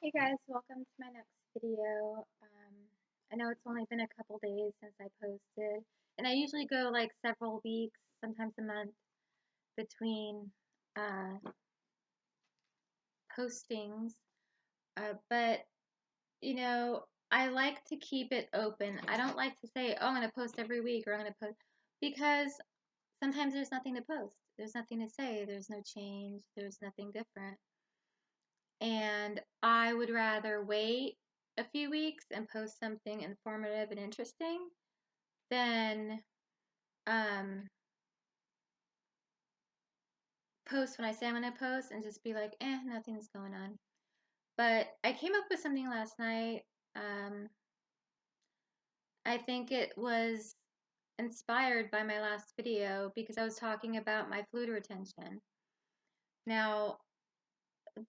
Hey guys, welcome to my next video. I know it's only been a couple days since I posted, and I usually go like several weeks, sometimes a month, between uh, postings. But you know, I like to keep it open. I don't like to say, "Oh, I'm going to post every week," or "I'm going to post," because sometimes there's nothing to post. There's nothing to say. There's no change. There's nothing different. And I would rather wait a few weeks and post something informative and interesting than um, post when I say I'm going to post and just be like, nothing's going on. But I came up with something last night. Um, I think it was inspired by my last video because I was talking about my fluid retention. Now,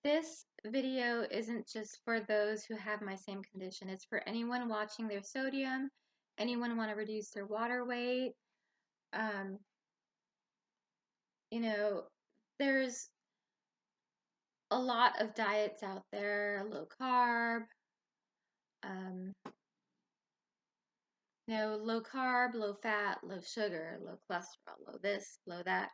this video isn't just for those who have my same condition. It's for anyone watching their sodium, anyone want to reduce their water weight. Um, you know, there's a lot of diets out there, low carb, um, low carb, low fat, low sugar, low cholesterol, low this, low that.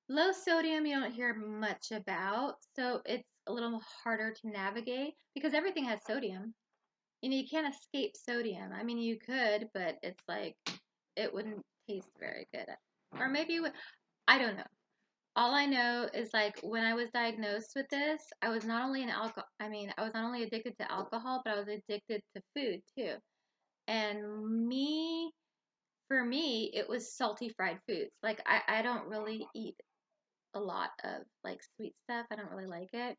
Low sodium you don't hear much about, so it's a little harder to navigate because everything has sodium. You can't escape sodium. I mean, you could, but it's like it wouldn't taste very good. Or maybe it would. I don't know. All I know is like when I was diagnosed with this, I was not only I was not only addicted to alcohol, but I was addicted to food too. And for me, it was salty fried foods. Like I don't really eat a lot of like sweet stuff. I don't really like it,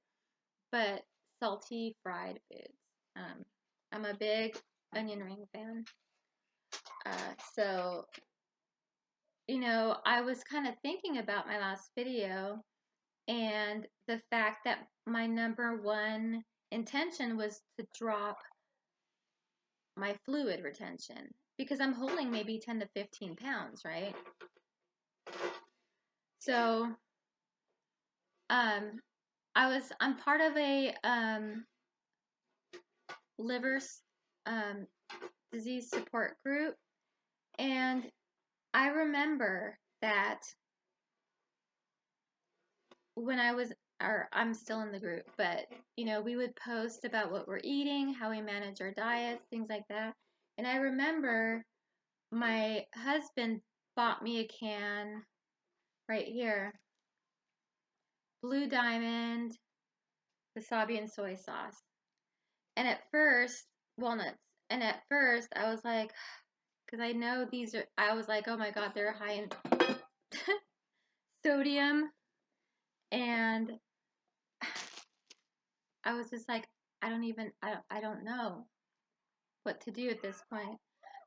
but salty fried foods. I'm a big onion ring fan. So, I was kind of thinking about my last video and the fact that my number one intention was to drop my fluid retention because I'm holding maybe 10 to 15 pounds, right? So, I'm part of a liver disease support group, and I remember that when I'm still in the group, but we would post about what we're eating, how we manage our diets, things like that. And I remember my husband bought me a can right here, Blue Diamond wasabi and soy sauce. And at first, walnuts. And at first, I was like, because I was like, oh my God, they're high in sodium. And I was just like, I don't know what to do at this point.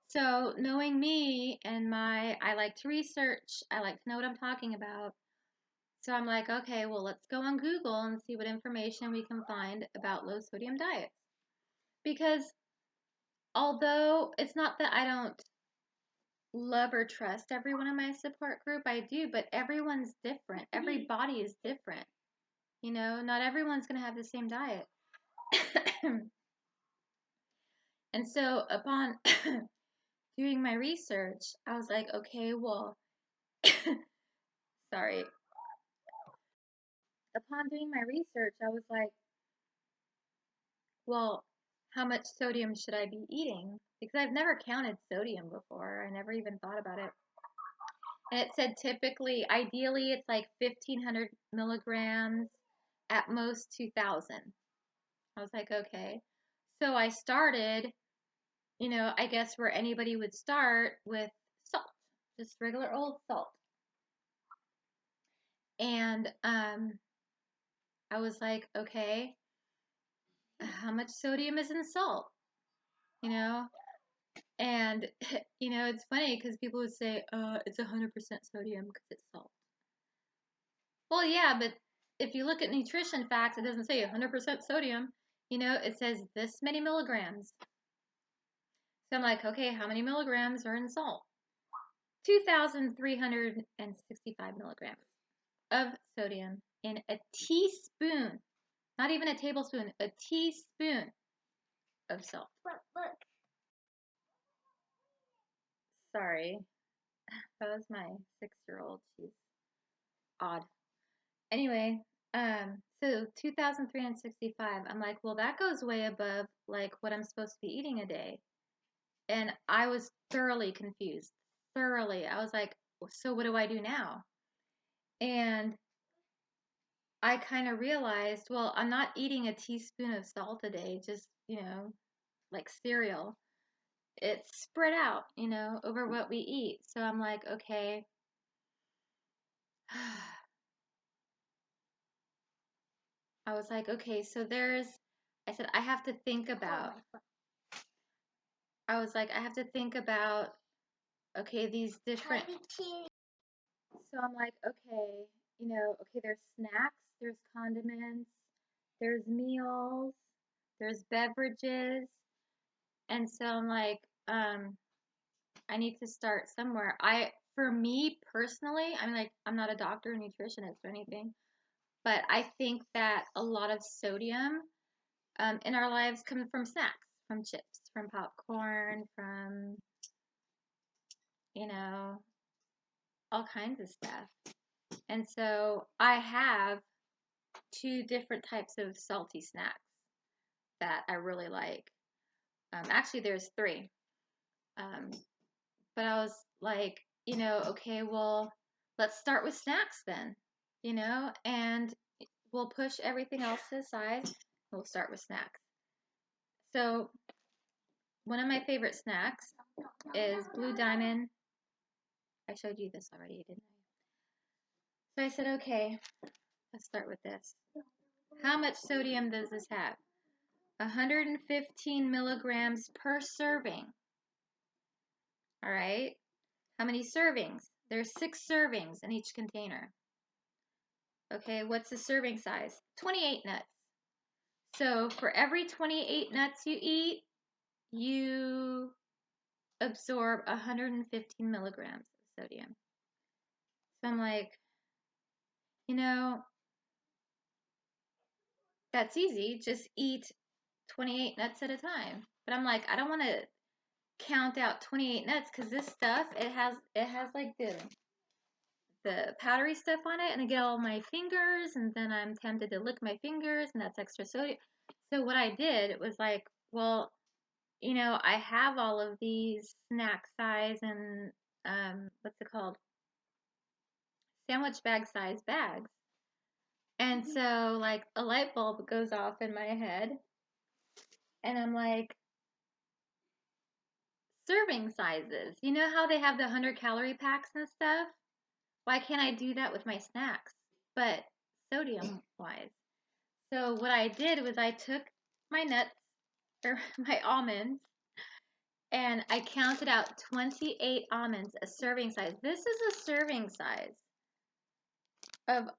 So knowing me and I like to research, I like to know what I'm talking about. So I'm like, okay, well, let's go on Google and see what information we can find about low sodium diets. Because although it's not that I don't love or trust everyone in my support group, I do, but everyone's different. Every body is different. Not everyone's going to have the same diet. And so upon doing my research, I was like, okay, well, sorry. Upon doing my research, I was like, well, how much sodium should I be eating? Because I've never counted sodium before. I never even thought about it. And it said typically, ideally, it's like 1,500 milligrams, at most 2,000. I was like, okay. So I started, I guess where anybody would start with salt, just regular old salt. And I was like, okay, how much sodium is in salt? And it's funny because people would say, it's 100% sodium because it's salt. Well, yeah, but if you look at nutrition facts, it doesn't say 100% sodium. It says this many milligrams. So I'm like, okay, how many milligrams are in salt? 2,365 milligrams of sodium in a teaspoon, Not even a tablespoon, a teaspoon of salt. Look. Sorry, that was my 6-year-old. She's odd. Anyway, so 2,365. I'm like, well, that goes way above like what I'm supposed to be eating a day. And I was thoroughly confused. Thoroughly. I was like, so what do I do now? And I kind of realized, well, I'm not eating a teaspoon of salt a day, just, like cereal. It's spread out, over what we eat. So I'm like, okay. I was like, okay, so I said, I have to think about, okay, these different, so I'm like, okay, okay, there's snacks, there's condiments, there's meals, there's beverages. And so I'm like, I need to start somewhere. For me personally, I'm like, I'm not a doctor or nutritionist or anything, but I think that a lot of sodium in our lives comes from snacks, from chips, from popcorn, from, you know, all kinds of stuff. And so I have 2 different types of salty snacks that I really like. Actually, there's 3. Um, but I was like, okay, well, let's start with snacks then, and we'll push everything else to the side. We'll start with snacks. So one of my favorite snacks is Blue Diamond. I showed you this already, didn't I? So I said, okay, let's start with this. How much sodium does this have? 115 milligrams per serving. All right. How many servings? There's 6 servings in each container. Okay, what's the serving size? 28 nuts. So for every 28 nuts you eat, you absorb 115 milligrams of sodium. So I'm like, that's easy. Just eat 28 nuts at a time. But I'm like, I don't want to count out 28 nuts because this stuff, it has like the powdery stuff on it, and I get all my fingers, and then I'm tempted to lick my fingers, and that's extra sodium. So what I did was like, well, I have all of these snack size and what's it called? Sandwich bag size bags. And so like a light bulb goes off in my head, and I'm like, serving sizes. You know how they have the 100-calorie packs and stuff? Why can't I do that with my snacks? But sodium wise. So what I did was I took my nuts or my almonds and I counted out 28 almonds, a serving size. This is a serving size of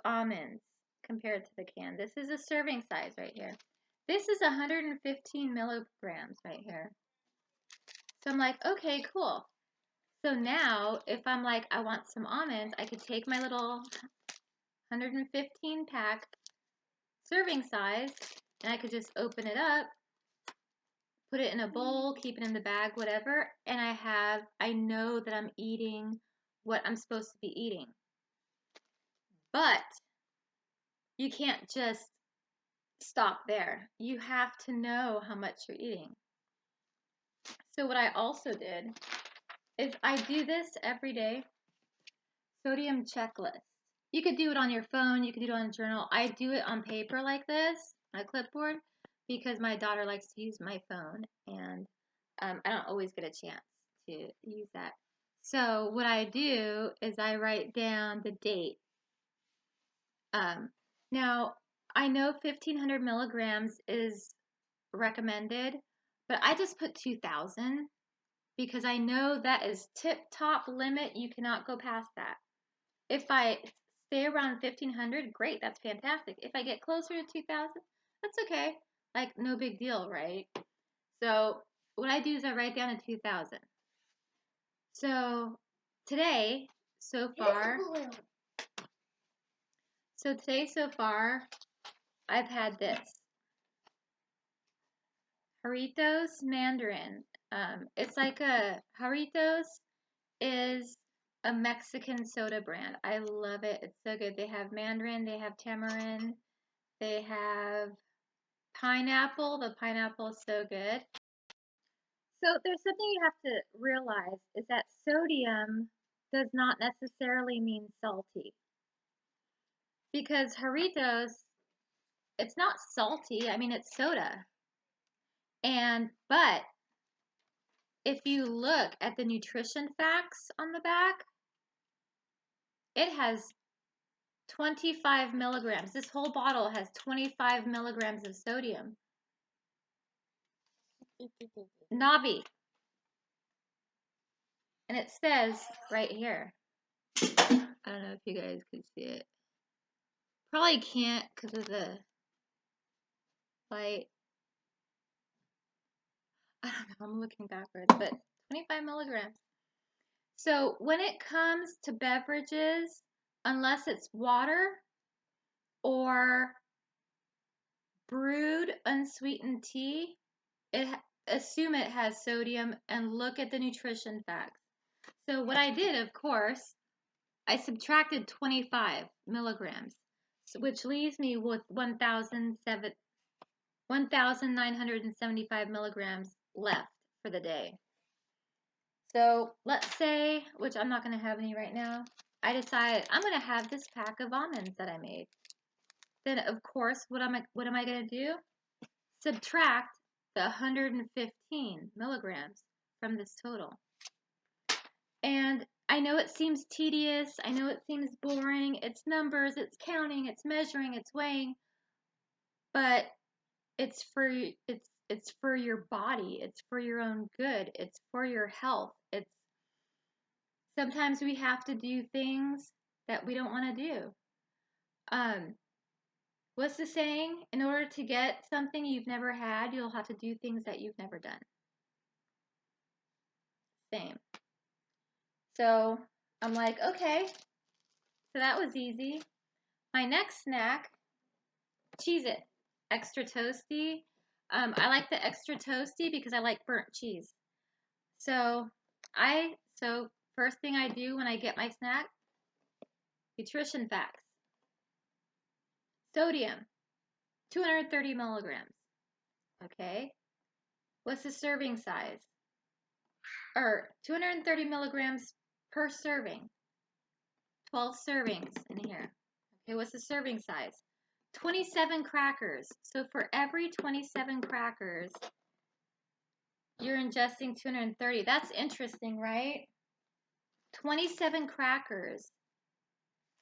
almonds compared to the can. This is a serving size right here. This is 115 milligrams right here. So I'm like, okay, cool. So now if I'm like, I want some almonds, I could take my little 115 pack serving size and I could just open it up, put it in a bowl, keep it in the bag, whatever, and I know that I'm eating what I'm supposed to be eating. But you can't just stop there. You have to know how much you're eating. So what I also did is I do this every day. Sodium checklist. You could do it on your phone, you could do it on a journal. I do it on paper like this, on a clipboard, because my daughter likes to use my phone, and I don't always get a chance to use that. So what I do is I write down the date. Now, I know 1,500 milligrams is recommended, but I just put 2,000 because I know that is tip top limit. You cannot go past that. If I stay around 1,500, great, that's fantastic. If I get closer to 2,000, that's okay. Like, no big deal, right? So what I do is I write down a 2,000. So today, so far, I've had this. Jarritos Mandarin. It's like Jarritos is a Mexican soda brand. I love it. It's so good. They have mandarin, they have tamarind, they have pineapple. The pineapple is so good. So there's something you have to realize is that sodium does not necessarily mean salty. Because Jarritos, it's not salty. I mean, it's soda. But if you look at the nutrition facts on the back, it has 25 milligrams. This whole bottle has 25 milligrams of sodium. Navi. And it says right here. I don't know if you guys can see it. Probably can't because of the light. I don't know. I'm looking backwards, but 25 milligrams. So when it comes to beverages, unless it's water or brewed unsweetened tea, assume it has sodium and look at the nutrition facts. So what I did, of course, I subtracted 25 milligrams, which leaves me with 1,975 milligrams left for the day. So let's say, which I'm not going to have any right now, I decided I'm going to have this pack of almonds that I made. Then, of course, what am I going to do? Subtract the 115 milligrams from this total. And I know it seems tedious. I know it seems boring. It's numbers, it's counting, it's measuring, it's weighing. But it's for your body. It's for your own good. It's for your health. It's sometimes we have to do things that we don't want to do. What's the saying? In order to get something you've never had, you'll have to do things that you've never done. Same. So I'm like, okay, so that was easy. My next snack, Cheez-It, extra toasty. I like the extra toasty because I like burnt cheese. So first thing I do when I get my snack, nutrition facts. Sodium, 230 milligrams. Okay. What's the serving size? 230 milligrams per serving. 12 servings in here. Okay, what's the serving size? 27 crackers. So for every 27 crackers, you're ingesting 230. That's interesting, right? 27 crackers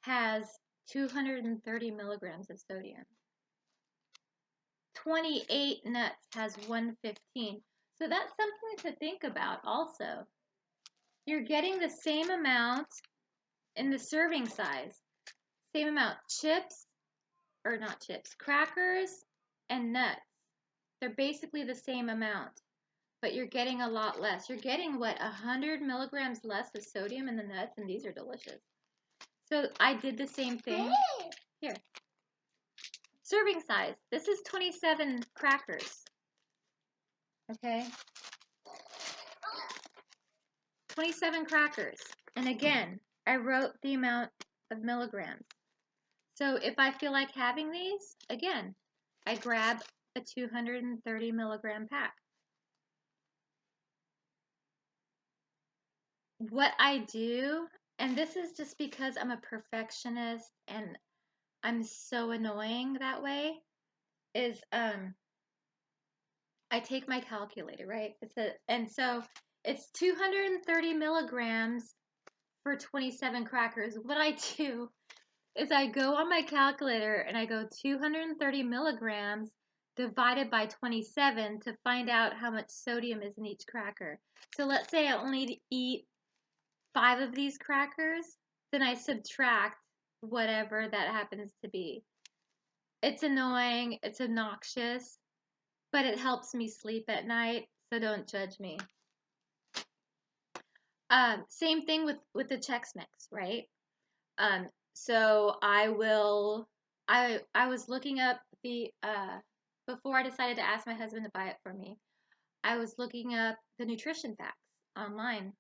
has 230 milligrams of sodium. 28 nuts has 115. So that's something to think about also. You're getting the same amount in the serving size. Same amount. Crackers and nuts. They're basically the same amount, but you're getting a lot less. You're getting, 100 milligrams less of sodium in the nuts, and these are delicious. So I did the same thing. Here. Serving size. This is 27 crackers. Okay? 27 crackers. And again, I wrote the amount of milligrams. So if I feel like having these, again, I grab a 230 milligram pack. What I do, and this is just because I'm a perfectionist and I'm so annoying that way, is I take my calculator, right? So it's 230 milligrams for 27 crackers. What I do is I go on my calculator and I go 230 milligrams divided by 27 to find out how much sodium is in each cracker. So let's say I only eat 5 of these crackers, then I subtract whatever that happens to be. It's annoying, it's obnoxious, but it helps me sleep at night, so don't judge me. Same thing with the Chex Mix, right? So I was looking up the before I decided to ask my husband to buy it for me, I was looking up the nutrition facts online,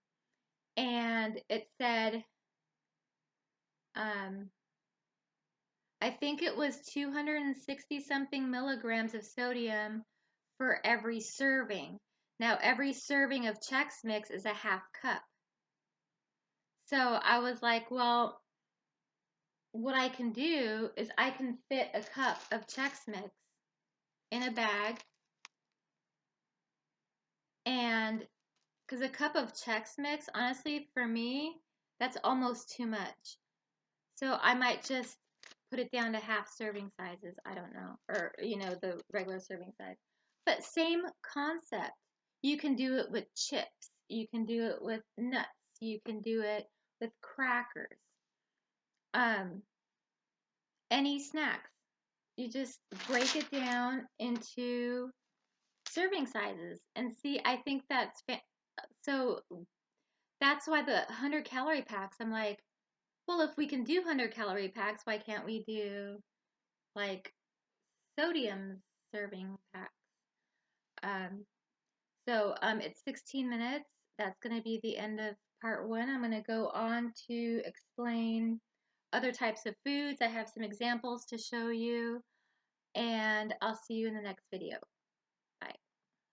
and it said, um, I think it was 260 something milligrams of sodium for every serving. Now, every serving of Chex Mix is a half cup. So I was like, well, what I can do is I can fit a cup of Chex Mix in a bag, and because a cup of Chex Mix, honestly, for me, that's almost too much. So I might just put it down to half serving sizes. I don't know. Or, the regular serving size. But same concept. You can do it with chips. You can do it with nuts. You can do it with crackers. Um, any snacks. You just break it down into serving sizes and see. I think so. That's why the 100-calorie packs. I'm like, well, if we can do 100-calorie packs, why can't we do like sodium serving packs? Um, it's 16 minutes. That's going to be the end of part one. I'm going to go on to explain other types of foods. I have some examples to show you, and I'll see you in the next video.